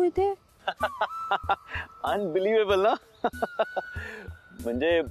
इथे? अनबिलिव्हेबल ना. म्हणजे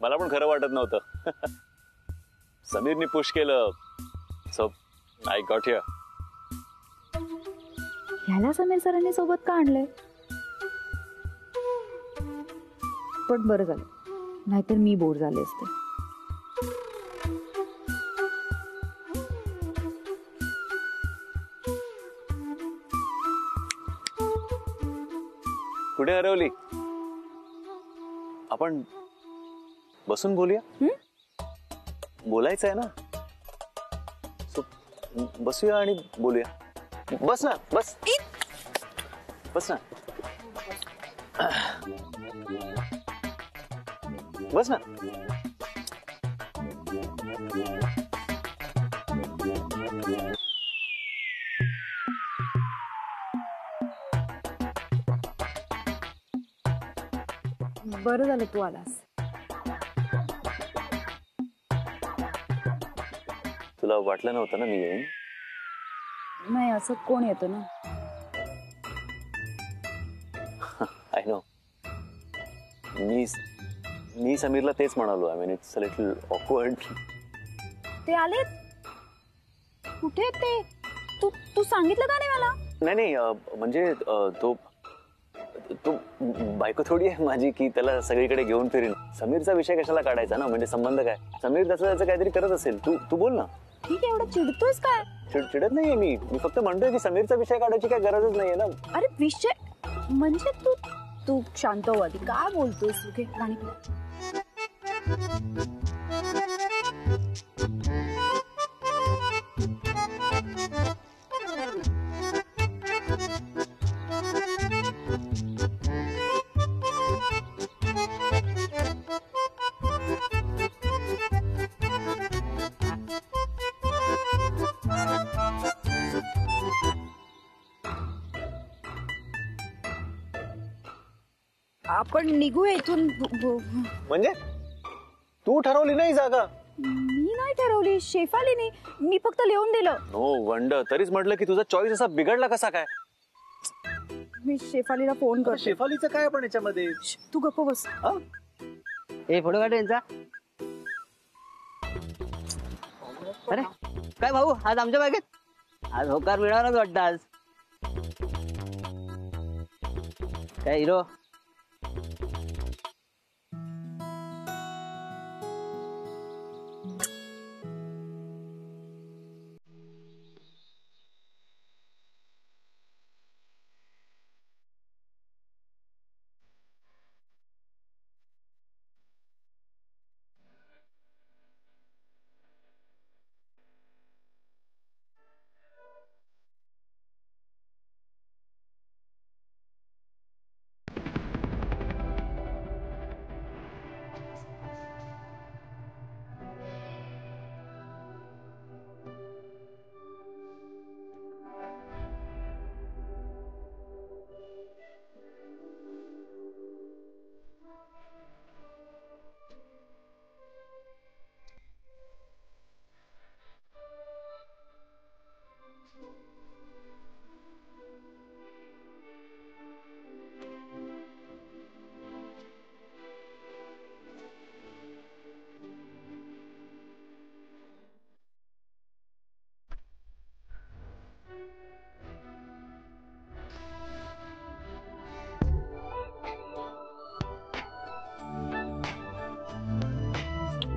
मला पण खरं वाटत नव्हतं. समीरने पुश केलं, सो आय गॉट हिअर. ह्याला समीर सरांनी सोबत का आणलंय? पण बरं झालं, नाहीतर मी बोर झाले असते. कुठे हरवली? आपण बसून बोलूया. बोलायचं आहे ना, सो बसूया आणि बोलूया. बस ना, बस बस ना, बस ना. बरं झालं तू आलास. तुला वाटलं नव्हतं ना मी येईन? नाही, असं कोण येतं ना. I know. मी समीरला तेच म्हणालो. I mean it's a little awkward. ते आले? कुठे ते? तू सांगितलं का नाही मला? नाही, म्हणजे तो बायको थोडी आहे माझी की त्याला सगळीकडे घेऊन फिरेन. समीरचा विषय कशाला काढायचा ना, म्हणजे संबंध काय? समीर त्याचं काहीतरी करत असेल. तू बोल ना. ठीक आहे, एवढं चिडतोयस काय? चिडत नाहीये मी फक्त म्हणतोय की समीरचा विषय काढायची काय गरजच नाहीये ना. अरे विषय म्हणजे तू शांत हो आधी. काय बोलतोयस? ओके, पाणी पी. आपण निघूया इथून. म्हणजे तू ठरवली नाही जागा? मी नाही ठरवली, शेफालीने. मी फक्त लिहून दिलं. No wonder. तरीच म्हटलं की तुझा चॉईस असा बिघडला कसा काय? मी शेफालीला फोन करते. शेफालीचं काय पण याच्यामध्ये? तू गप्प बस. ए फोटो काढ यांचा. अरे काय भाऊ, आज आमच्या बागेत आज होकार मिळणारच वाटतं. आज काय हिरो?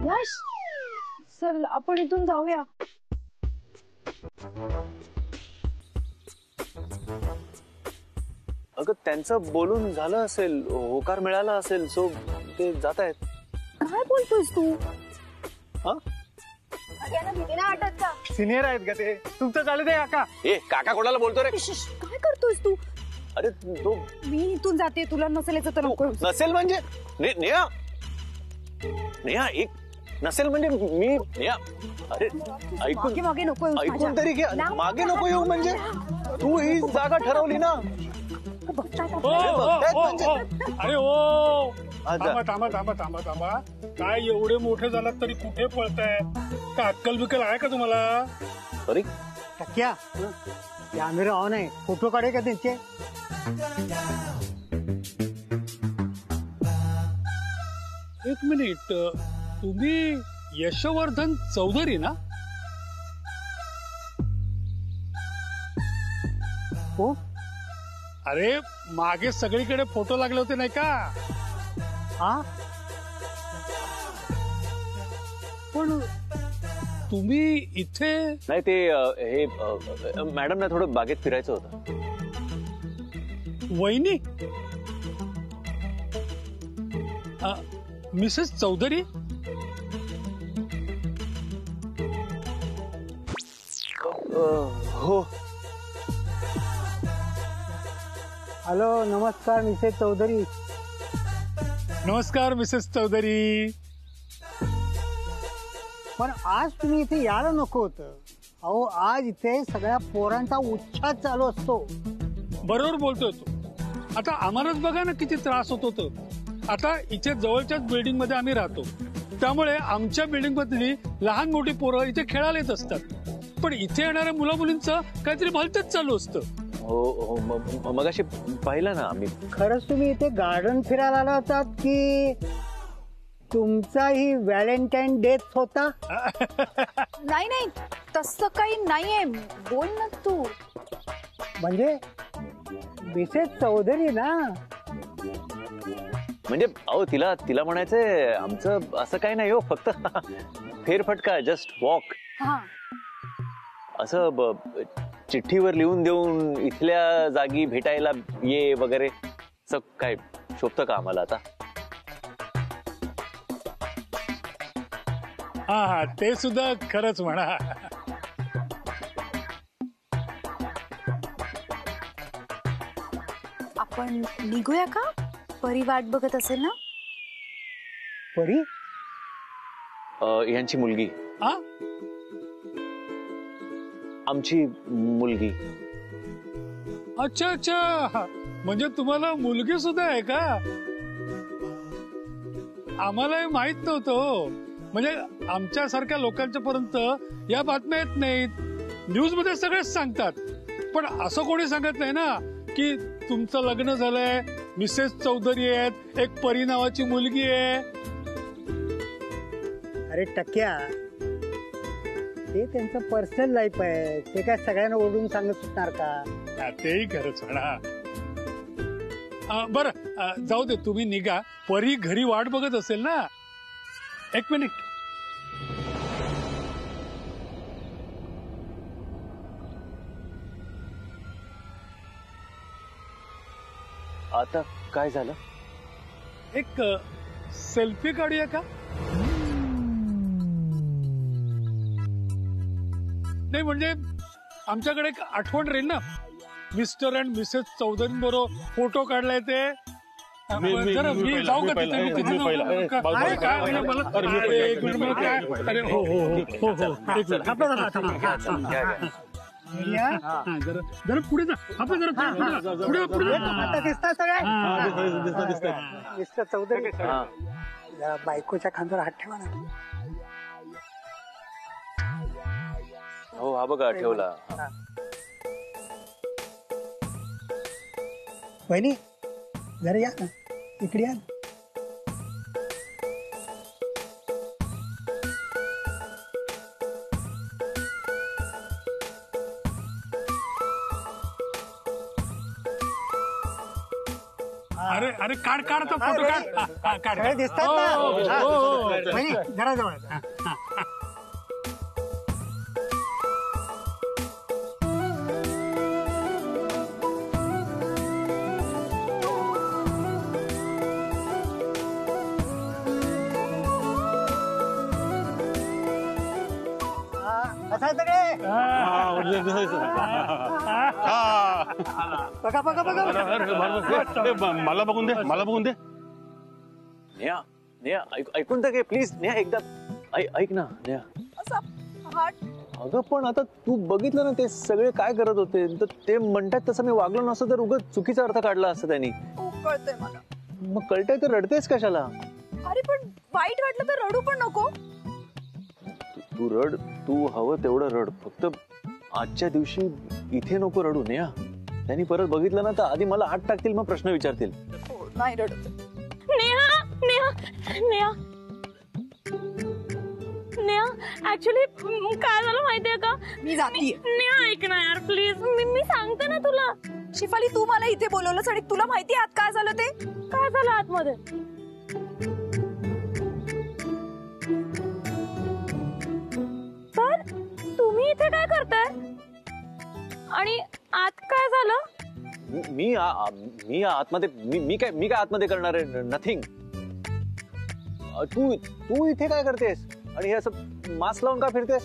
यश, चल आपण इथून जाऊया. अगं त्यांचं बोलून झालं असेल, होकार मिळाला असेल, सो ते जात आहेत. काय बोलतोयस तू? वाटत का? सिनियर आहेत का ते? तुमचं चालू दे काका. ए काका कोणाला बोलतो रे? काय करतोयस तू? अरे तो मी इथून जाते. तुला नसेल तर नको. नसेल म्हणजे नेहा एक नसेल म्हणजे मी नेहा. अरे ऐकून मागे नको येऊ. ऐकून तरी घे. मागे नको येऊ म्हणजे तू ही जागा ठरवली ना. अरे ओ थांबा थांबा थांबा थांबा थांबा. काय एवढे मोठे झालात तरी कुठे पळताय? का अक्कल बिक्कल आहे का तुम्हाला? अरे टक्क्या, कॅमेरा ऑन आहे, फोटो काढे का त्यांचे? एक मिनिट, तुम्ही यशवर्धन चौधरी ना? हो. अरे मागे सगळीकडे फोटो लागले होते नाही का? हा, पण तुम्ही इथे नाही ते हे मॅडम ना थोडं बागेत फिरायचं होतं. वहिनी मिसेस चौधरी? हो. हॅलो, नमस्कार मिसेस चौधरी. नमस्कार मिसेस चौधरी. पण आज तुम्ही इथे यायला नको होतं. अहो, आज इथे सगळ्या पोरांचा उच्छाद चालू असतो. बरोबर बोलतोय तू. आता आम्हालाच बघा ना किती त्रास होत होतो. आता इथे जवळच्याच बिल्डिंग मध्ये आम्ही राहतो, त्यामुळे आमच्या बिल्डिंग मधली लहान मोठी पोरं इथे खेळायला येत असतात. पण इथे येणाऱ्या मुला मुलींचं काहीतरी भलतंच चालू असतं. हो हो, मगाशी पाहिलं ना आम्ही. खरंच तुम्ही इथे गार्डन फिरायला आला होतात की तुमचाही व्हॅलेंटाईन डेच होता? नाही नाही, तसं काही नाहीये. बोल ना तू. म्हणजे मिसेस चौधरी ना? म्हणजे अहो तिला तिला म्हणायचंय आमचं असं काही नाही हो, फक्त फेरफटका, जस्ट वॉक. हा, असं चिठ्ठीवर लिहून देऊन इथल्या जागी भेटायला ये वगैरे असं काय शोभतं का आम्हाला आता? हा हा, ते सुद्धा खरंच म्हणा. आपण निघूया का? परी वाट बघत असेल ना. परी? यांची मुलगी, हा, आमची मुलगी. अच्छा अच्छा, म्हणजे तुम्हाला मुलगी सुद्धा आहे का? आम्हालाही माहित नव्हतं हो. म्हणजे आमच्यासारख्या लोकांच्या पर्यंत या बातम्या येत नाहीत. न्यूज मध्ये सगळेच सांगतात, पण असं कोणी सांगत नाही ना की तुमचं लग्न झालंय, मिसेस चौधरी आहेत, एक परी नावाची मुलगी आहे. अरे टक्या, ते त्यांचं पर्सनल लाईफ आहे. ते काय सगळ्यांना ओढून सांगत सुटणार का? हा, तेही खरंच म्हणा. बरं, जाऊ दे, तुम्ही निघा. परी घरी वाट बघत असेल ना. एक मिनिट. आता काय झालं? एक सेल्फी काढूया का? नाही म्हणजे आमच्याकडे एक आठवण राहील ना, मिस्टर अँड मिसेस चौधरी बरोबर फोटो काढलाय ते. जरा मी जाऊ का तिथे? मी तिथे जाऊ का? अरे काय म्हणजे मला, अरे एक मिनिट, मला काय, अरे हो हो हो हो हो, एक मिनिट. जरा जरा पुढे जा. आपण जरा पुढे पुढे. आता दिसतात सगळे. मिस्टर चौधरी, हा. जरा बायकोच्या खांद्यावर हात ठेवा ना. हो, हा बघा ठेवला. बहिणी, जरा या ना इकडे, या ना. अरे अरे, काढ काढ तो फोटो, काढ. हा, काढ. सगळे दिसतात ना? हो, हो, हा. हो, हो. बहिणी, जरा जवळ. हा. बसा सगळे. बघा बघा बघा. मला बघून दे, मला बघून दे. नेहा, नेहा ऐकून तर घे प्लीज. नेहा एकदा ऐक ना नेहा. अगं पण आता तू बघितलं ना ते सगळे काय करत होते, तर ते म्हणतात तसं मी वागलो नसतं तर उगाच चुकीचा अर्थ काढला असता त्यांनी. कळतंय मला. मग कळतंय तर रडतेस कशाला? अरे पण वाईट वाटलं तर रडू पण नको. तू रड, तू हवं तेवढं रड, फक्त आजच्या दिवशी इथे नको रडू नेहा. त्यांनी परत बघितलं ना तर आधी मला आत टाकतील, मग प्रश्न विचारतील. नाही रडत. नेहा नेहा नेहा नेहा ऍक्च्युली काय झालं माहितीये का? मी जातीये. नेहा ऐक ना यार प्लीज, मी सांगते ना तुला. शिफाली तू मला इथे बोलवलंस आणि तुला माहिती आत काय झालं ते? काय झालं आतमध्ये? सर तुम्ही इथे काय करताय आणि आत काय झालं? मी आतमध्ये मी काय आतमध्ये करणार आहे? नथिंग. तू इथे काय करतेस आणि हे असं मास्क लावून का फिरतेस?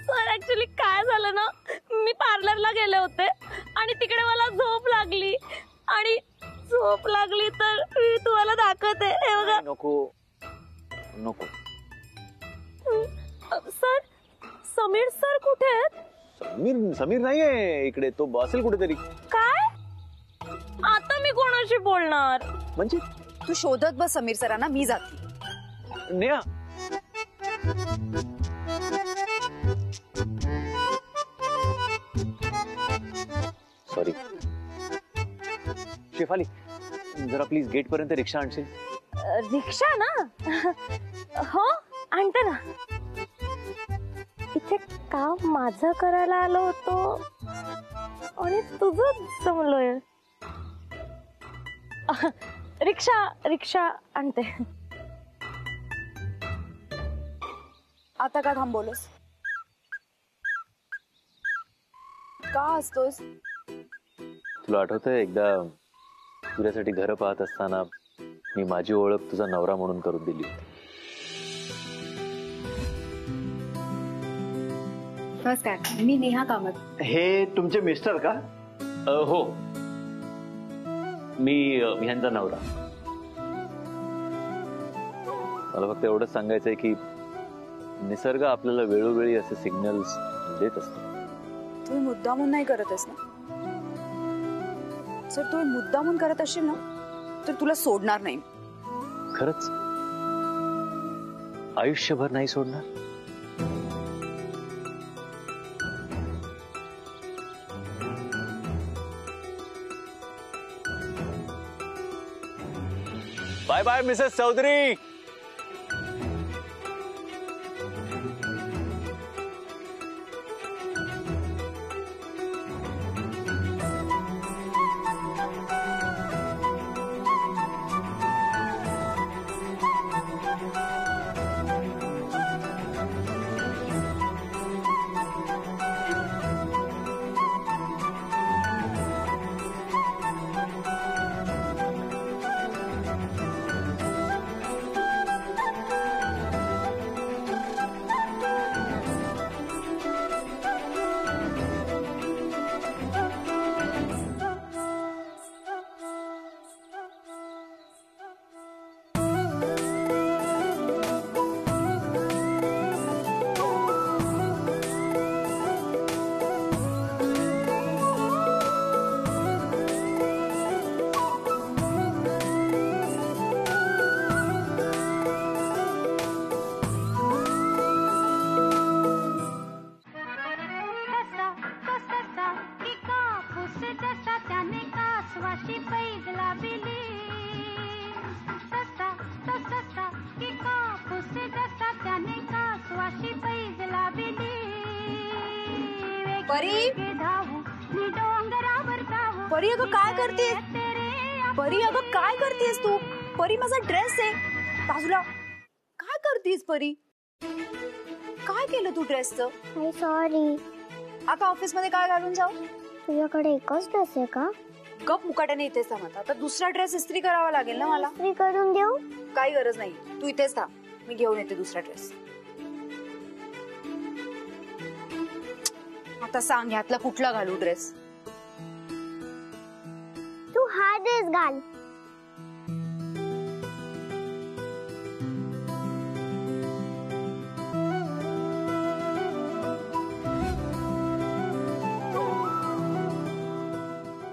सर ऍक्च्युली काय झालं ना, मी पार्लरला गेले होते आणि तिकडे मला झोप लागली आणि झोप लागली तर मी तुम्हाला दाखवते. हे बघा. नको नको. सर समीर सर कुठे आहेत? समीर नाहीये इकडे, तो असेल कुठेतरी. काय? आता मी कोणाशी बोलणार? म्हणजे तू शोधत बस समीर सरांना, मी जाते. नेहा सॉरी. शेफाली जरा प्लीज गेट पर्यंत रिक्षा आणशील? रिक्षा ना? हो आणते ना. इथे काम माझं करायला आलो होतो आणि तुझं जमलोय. रिक्षा आणते. आता का थांबवलंस? का असतोस? तुला आठवतंय एकदा तुझ्यासाठी घर पाहत असताना मी माझी ओळख तुझा नवरा म्हणून करून दिली होती. नमस्कार, मी नेहा कामत. हे तुमचे मिस्टर का? हो, मी ह्यांचा नवरा. मला फक्त एवढंच सांगायचंय की निसर्ग आपल्याला वेळोवेळी असे सिग्नल्स देत असतो. तू मुद्दामून नाही करतस ना? जर तू मुद्दामून करत असशील ना तर तुला सोडणार नाही. खरंच आयुष्यभर नाही सोडणार. Bye bye Mrs Chaudhary. Pari, Pari अगं काय करतेस? परी अगं काय करतेस तू? परी माझा ड्रेस आहे बाजूला. काय करतेस परी? काय केलं तू ड्रेसचं? सॉरी. आता ऑफिस मध्ये काय घालून जाऊ? तुझ्याकडे एकच ड्रेस आहे का? गप मुकाट्याने इथेच थांब. आता दुसरा ड्रेस इस्त्री करावा लागेल ना मला. इस्त्री करून देऊ? काही गरज नाही, तू इथेच थांब, मी घेऊन येते दुसरा ड्रेस. आता सांग ह्यातला कुठला घालू ड्रेस? तू हा ड्रेस घाल.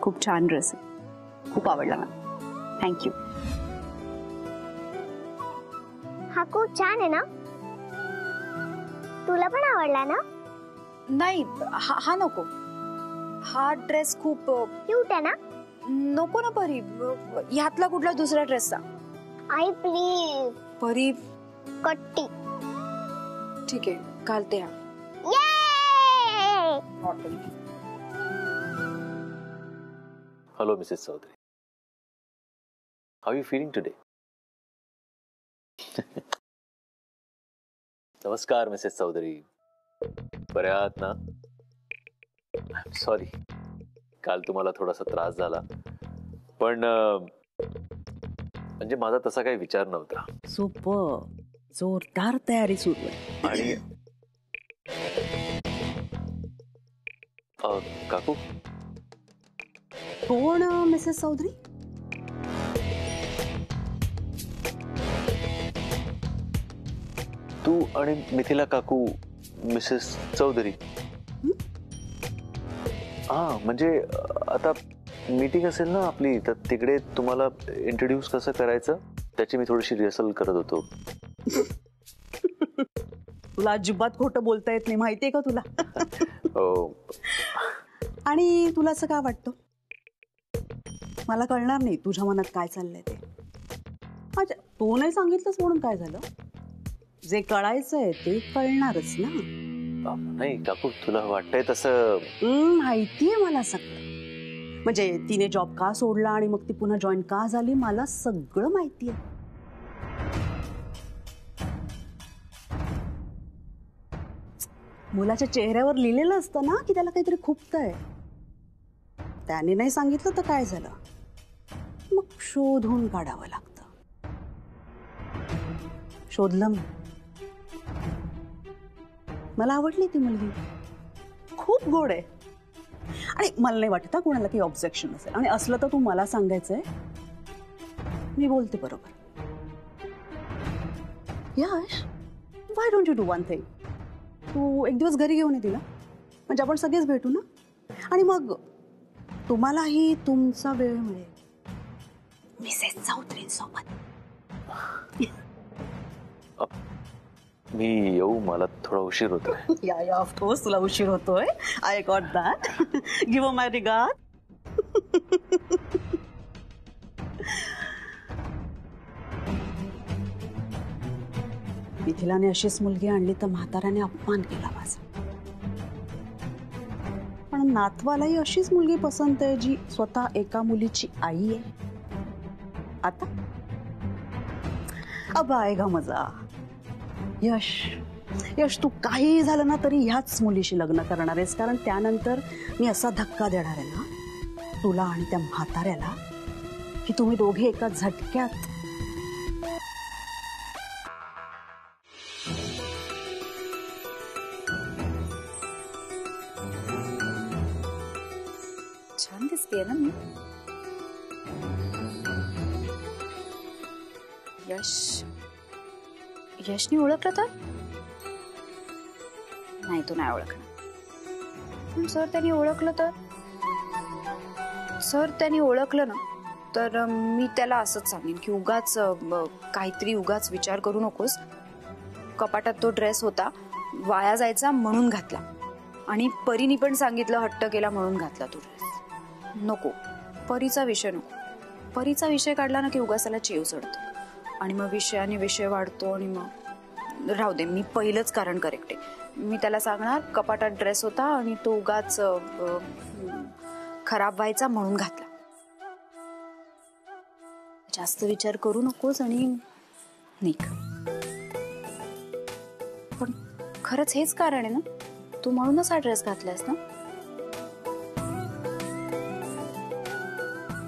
खूप छान ड्रेस आहे, खूप आवडला मला. थँक्यू. हा खूप छान आहे ना? तुला पण आवडला ना? नाही हा नको. हा ड्रेस खूप क्यूट आहे ना? नको ना परी. ह्यातला कुठला दुसरा ड्रेसचा? आई प्लीज. परी कट्टी. ठीक आहे घालते हा. Hello Mrs Chaudhary, how you feeling today? नमस्कार मिसेस चौधरी, बऱ्या आहात ना? सॉरी, काल तुम्हाला थोडासा त्रास झाला, पण म्हणजे माझा तसा काही विचार नव्हता. सुपर, जोरदार तयारी सुरू आहे. आणि काकू कोण मिसेस चौधरी? तू आणि मिथिला काकू मिसेस चौधरी. हा म्हणजे आता मीटिंग असेल ना आपली, तर तिकडे तुम्हाला इंट्रोड्यूस कसं करायचं त्याची मी थोडीशी रिहर्सल करत होतो. तुला अजिबात खोटं बोलता येत नाही, माहितीये का तुला? हो. आणि तुला असं काय वाटतं मला कळणार नाही तुझ्या मनात काय चाललंय ते? अच्छा, तू नाही सांगितलंस म्हणून काय झालं? जे कळायचंय ते कळणारच ना. नाही काकू, तुला वाटतंय तसं? माहितीये मला सगळं. म्हणजे तिने जॉब का सोडला आणि मग ती पुन्हा जॉईन का झाली, मला सगळं माहितीये. मुलाच्या चेहऱ्यावर लिहिलेलं असतं ना की त्याला काहीतरी खुपतंय. त्याने नाही सांगितलं तर काय झालं, मग शोधून काढावं लागतं. शोधलं मी. मला आवडली ती मुलगी, खूप गोड आहे. आणि मला नाही वाटत कोणाला काही ऑब्जेक्शन असेल, आणि असलं तर तू मला सांगायचंय, मी बोलते बरोबर. Yash, why don't you do one thing? तू एक दिवस घरी घेऊन ये तिला, म्हणजे आपण सगळेच भेटू ना, आणि मग तुम्हालाही तुमचा वेळ मिळेल मिसेस चौधरींसोबत. मी येऊ? मला थोडा उशीर होतोय. या ऑफकोर्स तुला उशीर होतोय. I got that. Give my regard. मिथिलाने अशीच मुलगी आणली तर म्हाताऱ्याने अपमान केला माझा. पण नातवालाही अशीच मुलगी पसंत आहे जी स्वतः एका मुलीची आई आहे. आता अब आएगा मजा. यश, यश, तू काही झालं ना तरी ह्याच मुलीशी लग्न करणार आहेस, कारण त्यानंतर मी असा धक्का देणार आहे ना तुला आणि त्या म्हाताऱ्याला की तुम्ही दोघे एका झटक्यात छान दिसतेय ना मी. यशनी ओळखलं तर नाही, तो नाही ओळखणार. पण सर त्यांनी ओळखलं तर? सर त्यांनी ओळखलं ना तर मी त्याला असंच सांगेन की उगाच काहीतरी उगाच विचार करू नकोस. कपाटात तो ड्रेस होता, वाया जायचा म्हणून घातला, आणि परीनी पण सांगितलं, हट्ट केला म्हणून घातला तो ड्रेस. नको, परीचा विषय नको. परीचा विषय काढला ना की उगाच त्याला चेव चढतो, आणि मग विषयाने विषय वाढतो, आणि मग राहू दे. मी पहिलंच कारण करेक्ट आहे. मी त्याला सांगणार कपाटात ड्रेस होता आणि तो उगाच खराब व्हायचा म्हणून घातला. जास्त विचार करू नकोस आणि निघ. पण खरंच हेच कारण आहे ना? तू म्हणूनच हा ड्रेस घातलायस ना?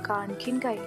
का आणखीन काही?